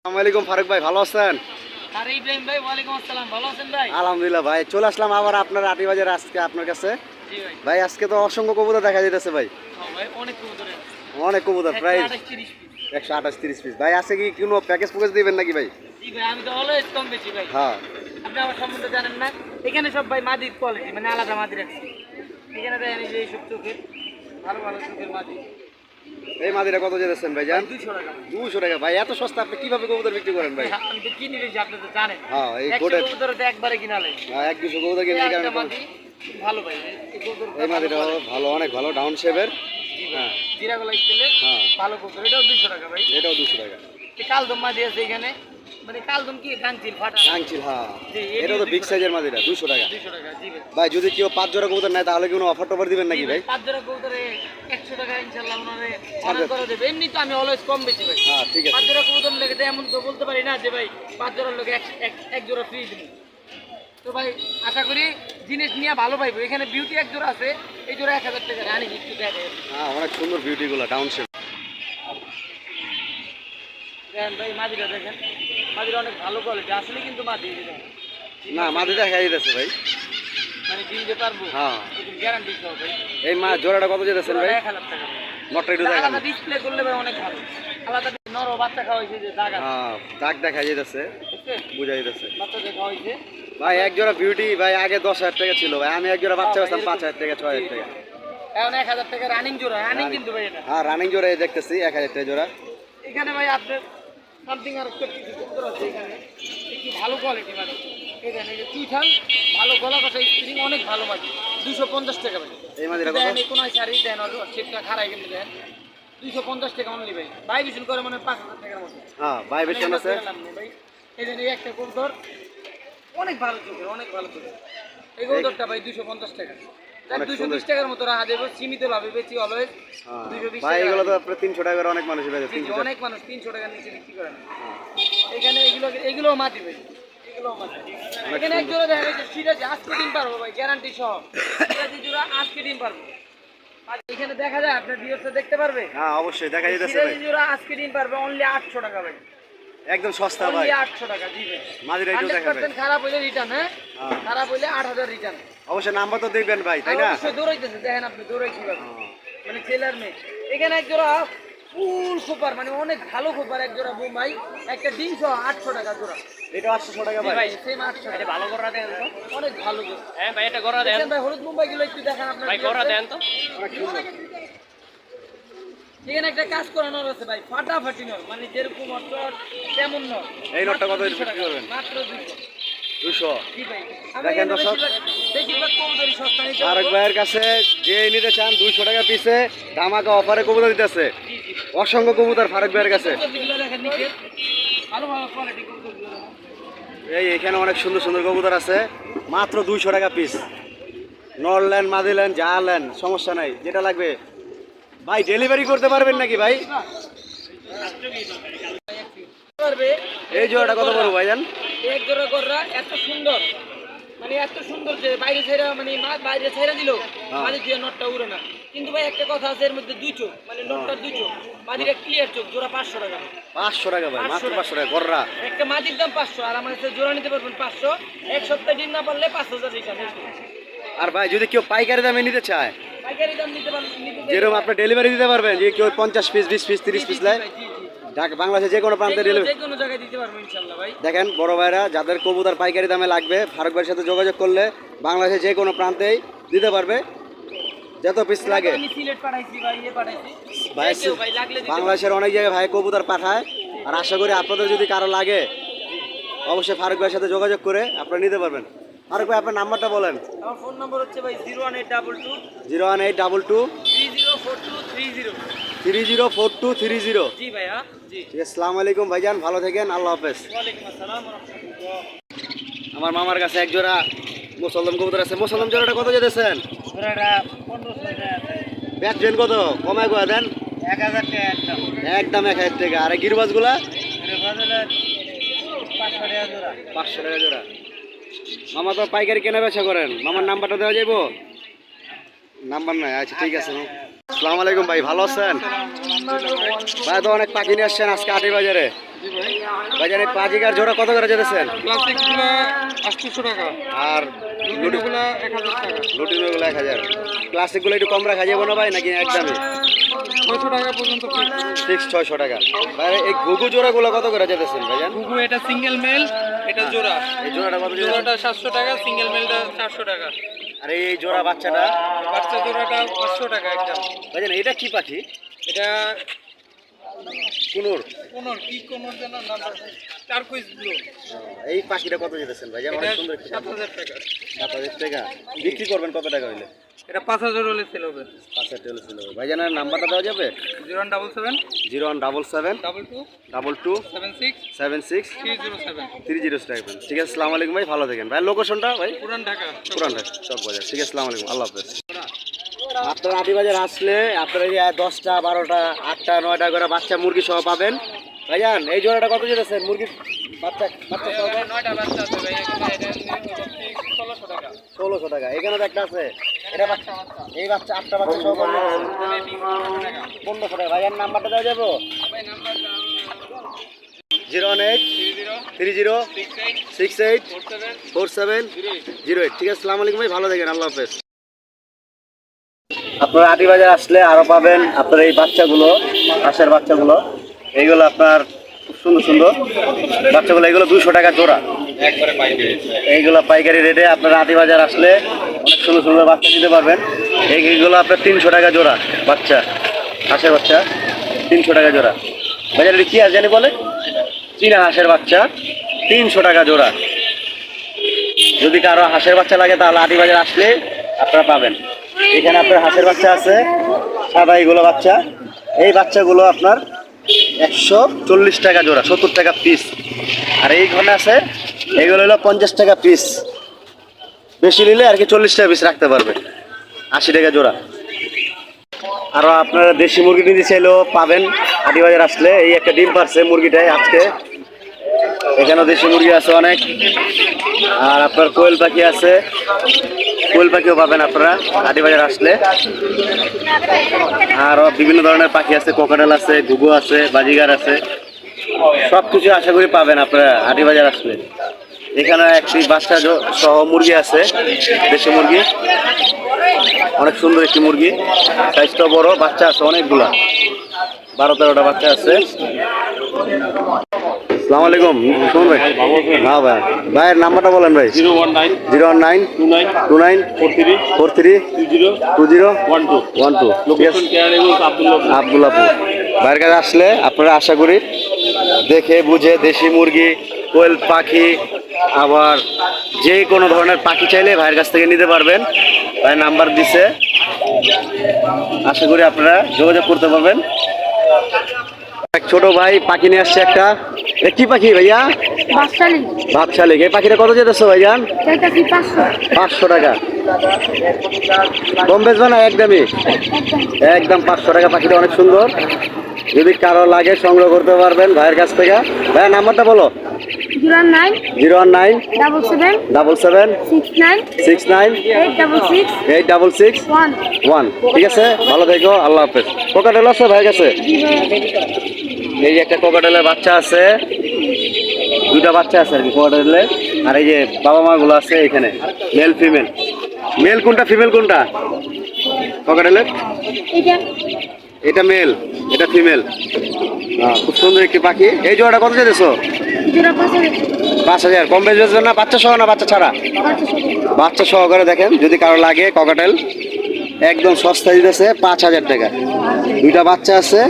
আসসালামু আলাইকুম ফারুক ভাই, ভালো আছেন? আরে ইব্রাহিম ভাই, ওয়ালাইকুম আসসালাম। ভালো আছেন ভাই? আলহামদুলিল্লাহ ভাই, চলে আসলাম আবার আপনার আটি বাজারে আজকে আপনার কাছে। জি ভাই। ভাই আজকে তো অসংখ্য কবুতর দেখা যাইতেছে ভাই, হ্যাঁ ভাই, অনেক কবুতর আছে। অনেক কবুতর, প্রায় 128 পিস। 128-30 পিস। ভাই আছে কি কোনো প্যাকেজ ফোকেজ দিবেন নাকি ভাই? জি ভাই, আমি তো অলওয়েজ কম বেশি ভাই। হ্যাঁ, আপনি আমার সম্বন্ধে জানেন না। এখানে সব ভাই মাদির কোয়ালিটি, মানে আলাদা মাদি রাখছি। এখানে দেখেন এই যে এইসব চোখের ভালো ভালো চোখের মাদি। এই মাদিরা কত যেতেছেন ভাই জান? 200 টাকা। 200 টাকা। ভাই এত সস্তা আপনি কিভাবে কবুতর বিক্রি করেন ভাই? আমি তো কিনি বেশি, আপনি তো জানেন। হ্যাঁ, এই 100 গোটে কবুতর তো একবারে কিনা লাগে। 100-200 কবুতর কিনে এই কারণে মাদি ভালো ভাই। এই কবুতর এই মাদিরা ভালো, অনেক ভালো, ডাউন শেপের। হ্যাঁ জিরা গলা স্টাইলের হ্যাঁ, ভালো কবুতর। এটাও 200 টাকা ভাই। এটাও 200 টাকা। এই কালদম মাদি আছে এখানে, মানে কালদম কি গাংচিল ফাটা। আংচিল, হ্যাঁ জি, এটা তো বিগ সাইজের মাদিরা, 200 টাকা। 200 টাকা। জি ভাই। ভাই যদি কেউ 5 জোড়া কবুতর নেয় তাহলে কি কোনো অফার টফার দিবেন নাকি ভাই? 5 জোড়া কবুতরে 100 টাকা ইনশাআল্লাহ ওনারে অনার করে দেবে। এমনি তো আমি অলওয়েজ কম বেশি ভাই। হ্যাঁ ঠিক 5 আছে। জোড়া কবুতর লেগে এমন তো বলতে পারি না যে ভাই 5 জোড়ার লোক এক জোড়া ফ্রি দিব। তো ভাই আশা করি জিনিস নিয়ে ভালো পাইবো। এখানে বিউটি এক জোড়া আছে, এই জোড়া 1000 টাকা রানি একটু দেখেন। হ্যাঁ অনেক সুন্দর বিউটি গুলো, ডাউন শেপ। দেখেন ভাই মাদিটা দেখেন, মাদিটা অনেক ভালো কোয়ালিটি আসলে, কিন্তু মাদি দেখেন না মাদি দেখা যাইতেছে ভাই। মানে কিনতে পারবো, হ্যাঁ গ্যারান্টি সহ ভাই। এই মা জোড়াটা কত যেতেছেন ভাই? 1000 টাকা। নটটা একটু দেখান। আলাদা ডিসপ্লে করলে ভাই অনেক ভালো। আলাদা নর বাচ্চা খাওয়া হয়েছে যে জায়গা, হ্যাঁ দাগ দেখা যাইতেছে, বুঝছেন? বুঝা যাইতেছে। বাচ্চা যে খাওয়া হয়েছে ভাই এক জোড়া বিউটি ভাই আগে 10,000 টাকা ছিল ভাই, আমি এক জোড়া বাচ্চা বেচতাম 5,000 টাকা 6,000 টাকা। এখন 1000 টাকা রানিং জোড়া, রানিং কিন্তু ভাই এটা। হ্যাঁ রানিং জোড়া এই দেখতেছি 1000 টাকা জোড়া। এখানে ভাই আপনার সামথিং আর একটা কিছু কবুতর আছে এখানে, একটু ভালো কোয়ালিটি মানে। এখানে এই যে চুইঠাল ভালো গলা কষা স্প্রিং অনেক ভালো মাটি, 250 টাকা ভাই। এই মাদিরা কত? দেন এই কোনায় শাড়ি দেন, সেটটা খারাই কিন্তু দেন 250 টাকা অনলি ভাই। ভাই বিশুল করে মানে 5000 টাকার মতো। হ্যাঁ ভাই বেশন আছে। ভাই এই যে এই একটা কবুতর অনেক ভালো চোখের, অনেক ভালো চোখের। এই কবুতরটা ভাই 250 টাকা। অনেক 220 টাকার মতো রাখা যাবে, সীমিত লাভে বেশি অলওয়েজ। হ্যাঁ 220 ভাই টাকা। এগুলো তো আপনার 300 টাকা করে অনেক মানুষ বেচে, জি, 300 টাকা। অনেক মানুষ 300 টাকার নিচে বিক্রি করে না। হ্যাঁ, এখানে এগুলোও মাটি ভাই, এগুলোও মাটি। এখানে এক জোড়া দেখা যাচ্ছে সিরাজি, আজকে ডিম পারবো ভাই, গ্যারান্টি সহ। সিরাজি জোড়া আজকে ডিম পারবো। আর এখানে দেখা যায় আপনার ভিউয়ার্সরা দেখতে পারবে। হ্যাঁ অবশ্যই দেখা যাইতেছে ভাই, সিরাজি জোড়া আজকে ডিম পারবে অনলি 800 টাকা ভাই। একদম সস্তা ভাই। অনলি 800 টাকা। জি ভাই। মাদিরা একটু দেখা ভাই। 100% খারাপ হইলে রিটার্ন, হ্যাঁ হ্যাঁ। খারাপ হইলে 8000 রিটার্ন। অবশ্যই নাম্বার তো দেখবেন ভাই, তাই না? অবশ্যই দৌড়াইতেছে, দেখেন আপনি দৌড়াই কিভাবে, হ্যাঁ। মানে ছেলের মেয়ে। এখানে এক জোড়া ফুল খোপার, মানে অনেক ভালো খোপার এক জোড়া বোম্বাই, একটা ডিম সহ 800 টাকা জোড়া। এটা 800 টাকা জি ভাই। ভাই, সেম 800 টাকা। ভালো গড়া দেন তো, অনেক ভালো গড়া। হ্যাঁ ভাই, এটা গড়া দেন দেখেন ভাই, হলুদ মুম্বাই গুলো একটু দেখেন আপনার ভাই, গড়া দেন তো। অনেক সুন্দর। এখানে একটা কাজ করানোর আছে ভাই, ফাটাফাটি নর, মানে যেরকম অর্থর তেমন নর। এই নটটা কত 200 বিক্রি টাকা, করবেন? মাত্র 200। 200। জি ভাই। আমি দেখেন এখানে দর্শক, বেশিরভাগ কবুতরই সস্তা নিতে ফারুক পারবো। ভাইয়ের কাছে যে নিতে চান 200 টাকা পিসে ধামাকা অফারে কবুতর দিতেছে। জি জি। অসংখ্য কবুতর ফারুক ভাইয়ের কাছে। কবুতরগুলো দেখেন নিচে, ভালো ভালো কোয়ালিটি কবুতরগুলো দেখেন। এই এখানে অনেক সুন্দর সুন্দর কবুতর আছে, মাত্র 200 টাকা পিস। নরলেন মাদিলেন যা নেন সমস্যা নাই, যেটা লাগবে। ভাই ডেলিভারি করতে পারবেন নাকি ভাই? পারবে। এই জোড়াটা কত বড় ভাইজান? এক জোড়া গররা এত সুন্দর, মানে এত সুন্দর যে বাইরে ছেড়া, মানে বাইরে ছেড়া দিল মাঝে দিয়ে নটটা উড়ে না। কিন্তু ভাই একটা কথা আছে, এর মধ্যে দুই চোখ, মানে নটটার দুই চোখ, মাঝির ক্লিয়ার চোখ। জোড়া 500 টাকা। 500 টাকা ভাই, মাত্র 500 500 টাকা গররা। একটা মাঝির দাম 500, আর আমার কাছে জোড়া নিতে পারবেন 500। এক সপ্তাহ ডিম না পারলে 5000 রিটার্ন। আর ভাই যদি কেউ পাইকারি দামে নিতে চায়, পাইকারি দাম নিতে পারবেন, যেরকম আপনি ডেলিভারি দিতে পারবেন, যে কেউ 50 পিস 20 পিস 30 পিস নেয়, ঢাকা বাংলাদেশে যে কোনো প্রান্তে ডেলিভারি। যে কোনো জায়গায় দিতে পারবো ইনশাআল্লাহ ভাই। দেখেন বড় ভাইরা যাদের কবুতর পাইকারি দামে লাগবে, ফারুক ভাইয়ের সাথে যোগাযোগ করলে বাংলাদেশে যে কোনো প্রান্তেই দিতে পারবে, যত পিস লাগে। আমি সিলেট পাঠাইছি ভাই, পাঠাইছি ভাই যে কেউ ভাই লাগলে দিতে বাংলাদেশের অনেক জায়গায় ভাই কবুতর পাঠায়, আর আশা করি আপনাদের যদি কারো লাগে অবশ্যই ফারুক ভাইয়ের সাথে যোগাযোগ করে আপনারা নিতে পারবেন। ফারুক ভাই আপনার নাম্বারটা বলেন। আমার ফোন নম্বর হচ্ছে ভাই 01822 01822 304230। 304230। জি ভাইয়া, জি। ঠিক আছে, আসসালামু আলাইকুম ভাইজান, ভালো থাকেন, আল্লাহ হাফেজ। ওয়ালাইকুম আসসালাম ওয়া রাহমাতুল্লাহ। আমার মামার কাছে এক জোড়া মুসলমান কবুতর আছে। মুসলমান জোড়াটা কত যেতেছেন? ওরাটা 1500 টাকা আছে। বেচবেন কত? কমায় কয়া দেন। 1000 টাকা একদম। একদম 1000 টাকা। আর গিরবাজগুলা এর বদলে 500 টাকা জোড়া। 500 টাকা জোড়া। মামা তো পাইকারি কেনা বেচা করেন, মামার নাম্বারটা দেওয়া যাইবো? নাম্বার নাই, আচ্ছা ঠিক আছে। আসসালামু আলাইকুম ভাই, ভালো আছেন? ভাই তো অনেক পাখি নিয়ে আসছেন আজকে আটি বাজারে। ভাইজান এই পাজিকার জোড়া কত করে যেতেছেন? ক্লাসিকগুলো 800 টাকা, আর লুটিগুলো 1000 টাকা, লুটিনগুলো 1000। ক্লাসিকগুলো একটু কম রাখা যাবে না ভাই নাকি একদমই 600 টাকা পর্যন্ত ফিক্স 600 টাকা? ভাই এই ঘুঘু জোড়াগুলো কত করে যেতেছেন ভাইজান? ঘুঘু এটা সিঙ্গেল মেল, এটা জোড়া। এই জোড়াটা কত যেতেছে? জোড়াটা 700 টাকা, সিঙ্গেল মেলটা 400 টাকা। আর এই জোড়া বাচ্চাটা? বাচ্চা জোড়াটা 500 টাকা একদম। ভাইজান এটা কি পাখি? এটা কুনুর। কোনর কি কোনর যেন নাম, টারকোইজ ব্লু। এই পাখিটা কত যেতেছেন ভাইজান? এটা অনেক সুন্দর একটি পাখি। 7000 টাকা। 7000 টাকা বিক্রি করবেন কত টাকা হইলে? এটা 5000 হলে সেল হবে। 5000 টাকা ছিল। ভাইজানের নাম্বারটা দেওয়া যাবে? 0177 0177 22 22 76 76 307। 3007। ঠিক আছে, আসসালামু আলাইকুম ভাই, ভালো থাকেন ভাই। লোকেশনটা ভাই? পুরান ঢাকা। পুরান ঢাকা চক বাজার। ঠিক আছে, আসসালামু আলাইকুম, আল্লাহ হাফেজ। আপনারা আটি বাজার আসলে আপনারা এই 10টা 12টা 8টা 9টা করে বাচ্চা মুরগি সহ পাবেন। ভাইজান এই জোড়াটা কত যেতেছেন মুরগির বাচ্চা বাচ্চা সহ? 9টা বাচ্চা আছে ভাই, এখানে এটা 1600 টাকা। 1600 টাকা। এখানে তো একটা আছে, এটা বাচ্চা, এই বাচ্চা 8টা বাচ্চা সহ কত যেতেছেন? 1500 টাকা। ভাইজান নাম্বারটা দেওয়া যাবে? ভাই নাম্বার 08 30 68 47 08। ঠিক আছে, আসসালামু আলাইকুম ভাই, ভালো থাকেন, আল্লাহ হাফেজ। আপনারা আটি বাজার আসলে আরো পাবেন আপনার এই বাচ্চাগুলো, হাঁসের বাচ্চাগুলো। এইগুলো আপনার খুব সুন্দর সুন্দর বাচ্চাগুলো, এগুলো 200 টাকা জোড়া। এইগুলো পাইকারি রেটে আপনারা আটি বাজার আসলে অনেক সুন্দর সুন্দর বাচ্চা নিতে পারবেন। এইগুলো আপনার 300 টাকা জোড়া বাচ্চা, হাঁসের বাচ্চা 300 টাকা জোড়া। বাজারে কি আর জানি বলে চীনা হাঁসের বাচ্চা 300 টাকা জোড়া। যদি কারো হাঁসের বাচ্চা লাগে তাহলে আটি বাজার আসলে আপনারা পাবেন। এখানে আপনার হাঁসের বাচ্চা আছে সাদা, এইগুলো বাচ্চা, এই বাচ্চাগুলো আপনার 140 টাকা জোড়া, 70 টাকা পিস। আর এইখানে আছে এগুলো হলো 50 টাকা পিস, বেশি নিলে আর কি 40 টাকা পিস রাখতে পারবে, 80 টাকা জোড়া। আরও আপনারা দেশি মুরগি নিতে চাইলেও পাবেন আটি বাজার আসলে। এই একটা ডিম পারছে মুরগিটাই আজকে। এখানেও দেশি মুরগি আছে অনেক। আর আপনার কোয়েল পাখি আছে, কোয়েল পাখিও পাবেন আপনারা আটি বাজার আসলে। আরও বিভিন্ন ধরনের পাখি আছে, কোকাটেল আছে, ঘুঘু আছে, বাজিগার আছে, সব কিছু আশা করি পাবেন আপনারা আটি বাজার আসলে। এখানে একটি বাচ্চা সহ মুরগি আছে, দেশি মুরগি, অনেক সুন্দর একটি মুরগি, সাইজটা বড়, বাচ্চা আছে অনেকগুলা, 12-13টা বাচ্চা আছে। আসসালামু আলাইকুম সুমন ভাই। হ্যাঁ ভাই, ভাইয়ের নাম্বারটা বলেন ভাই। 019 29 43 20 12। আব্দুল্লাপুর। ভাইয়ের কাছে আসলে আপনারা আশা করি দেখে বুঝে দেশি মুরগি, কোয়েল পাখি, আবার যে কোনো ধরনের পাখি চাইলে ভাইয়ের কাছ থেকে নিতে পারবেন। ভাই নাম্বার দিছে, আশা করি আপনারা যোগাযোগ করতে পারবেন। এক ছোট ভাই পাখি নিয়ে আসছে একটা। কি পাখি ভাইয়া? ভাত শালিক। এই পাখিটা কত যেতেছো ভাইজান? 500 টাকা। কম বেচবে না? একদমই একদম 500 টাকা। পাখিটা অনেক সুন্দর, যদি কারো লাগে সংগ্রহ করতে পারবেন ভাইয়ের কাছ থেকে। ভাইয়া নাম্বারটা বলো। 019 77 69 69 866 1। ঠিক আছে, ভালো থেকো, আল্লাহ হাফেজ। কোকাটেল আছে ভাইয়ের কাছে? এই যে একটা কোকাটেলের বাচ্চা আছে, 2টা বাচ্চা আছে আর কি কোকাটেলের। আর এই যে বাবা মা গুলো আছে এখানে, মেল ফিমেল। মেল কোনটা ফিমেল কোনটা কোকাটেলের? এটা মেল, এটা ফিমেল। খুব সুন্দর একটি পাখি। এই জোড়াটা কত যেতেছো? 5000। কম বেশ বেচবেন না? বাচ্চা সহ না বাচ্চা ছাড়া? বাচ্চা সহকারে দেখেন, যদি কারো লাগে ককাটেল একদম সস্তা দিতেছে 5000 টাকা। 2টা বাচ্চা আছে,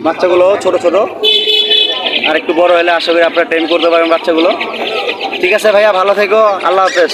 বাচ্চাগুলো ছোট ছোট, আর একটু বড় হলে আশা করি আপনারা ট্রেন করতে পারবেন বাচ্চাগুলো। ঠিক আছে ভাইয়া, ভালো থেকো, আল্লাহ হাফেজ।